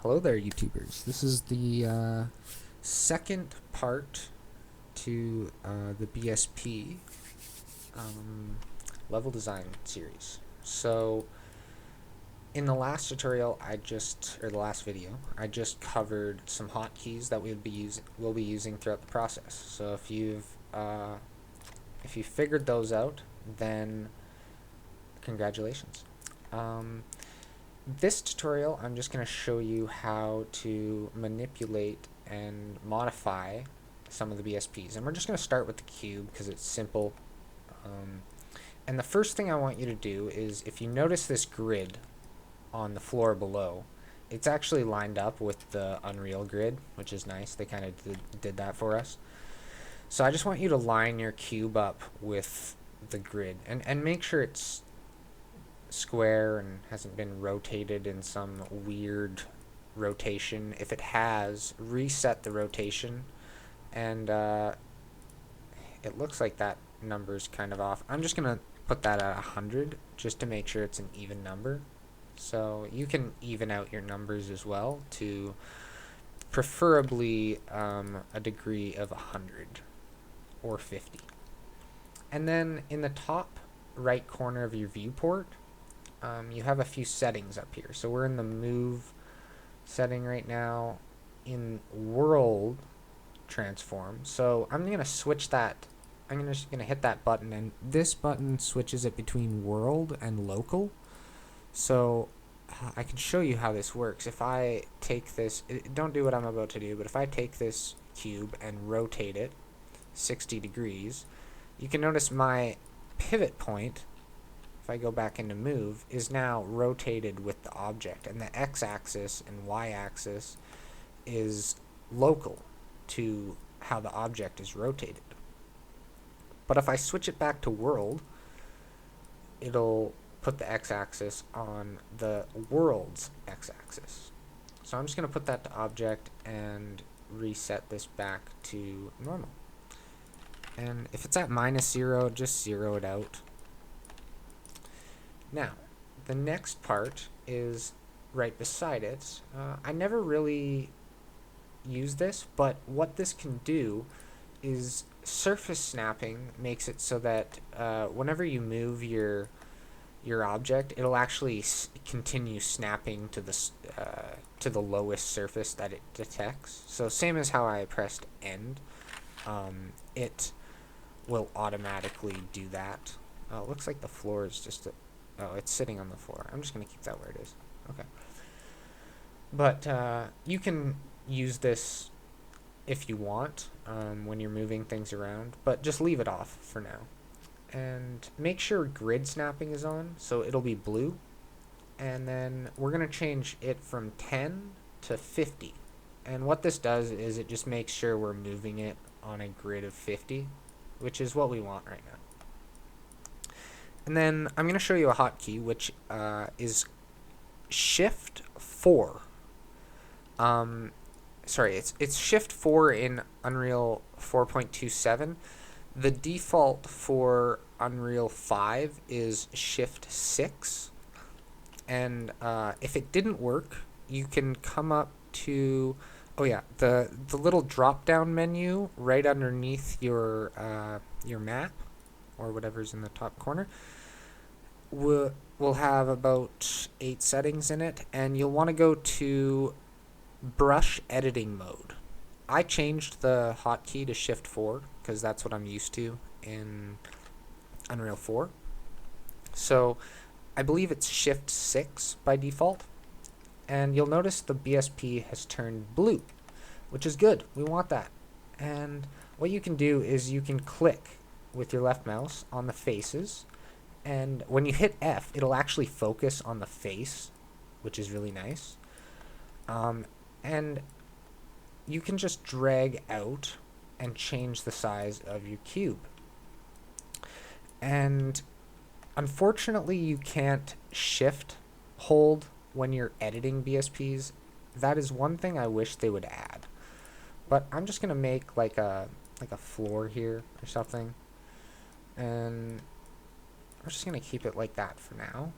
Hello there, YouTubers. This is the second part to the BSP level design series. So, in the last tutorial, or the last video, I just covered some hotkeys that we'll be using throughout the process. So if you've figured those out, then congratulations. This tutorial, I'm just going to show you how to manipulate and modify some of the BSPs. And we're just going to start with the cube because it's simple. And the first thing I want you to do is, if you notice this grid on the floor below, it's actually lined up with the Unreal grid, which is nice. They kind of did that for us. So I just want you to line your cube up with the grid and make sure it's square and hasn't been rotated in some weird rotation. If it has, reset the rotation, and it looks like that number's kind of off. I'm just gonna put that at 100 just to make sure it's an even number. So you can even out your numbers as well to preferably a degree of 100 or 50. And then in the top right corner of your viewport, you have a few settings up here. So we're in the move setting right now in world transform. So I'm going to switch that. I'm just going to hit that button, and this button switches it between world and local. So I can show you how this works. If I take this, don't do what I'm about to do, but if I take this cube and rotate it 60 degrees, you can notice my pivot point, if I go back into move, is now rotated with the object, and the x-axis and y-axis is local to how the object is rotated. But if I switch it back to world, it'll put the x-axis on the world's x-axis. So I'm just going to put that to object and reset this back to normal. And if it's at -0, just zero it out. Now, the next part is right beside it. I never really use this, but what this can do is surface snapping makes it so that whenever you move your object, it'll actually continue snapping to the lowest surface that it detects. So same as how I pressed end, it will automatically do that. It looks like the floor is just oh, it's sitting on the floor. I'm just going to keep that where it is. Okay. But you can use this if you want when you're moving things around, but just leave it off for now. And make sure grid snapping is on, so it'll be blue. And then we're going to change it from 10 to 50. And what this does is it just makes sure we're moving it on a grid of 50, which is what we want right now. And then I'm going to show you a hotkey, which is Shift 4. Sorry, it's Shift 4 in Unreal 4.27. The default for Unreal 5 is Shift 6. And if it didn't work, you can come up to, oh yeah, the little drop-down menu right underneath your map, or whatever's in the top corner, will have about 8 settings in it, and you'll want to go to brush editing mode. I changed the hotkey to Shift 4 because that's what I'm used to in Unreal 4. So I believe it's Shift 6 by default, and you'll notice the BSP has turned blue, which is good. We want that. And what you can do is you can click with your left mouse on the faces, and when you hit F, it'll actually focus on the face, which is really nice. And you can just drag out and change the size of your cube. And unfortunately, you can't shift hold when you're editing BSPs. That is one thing I wish they would add. But I'm just gonna make like a floor here or something, and I'm just gonna keep it like that for now.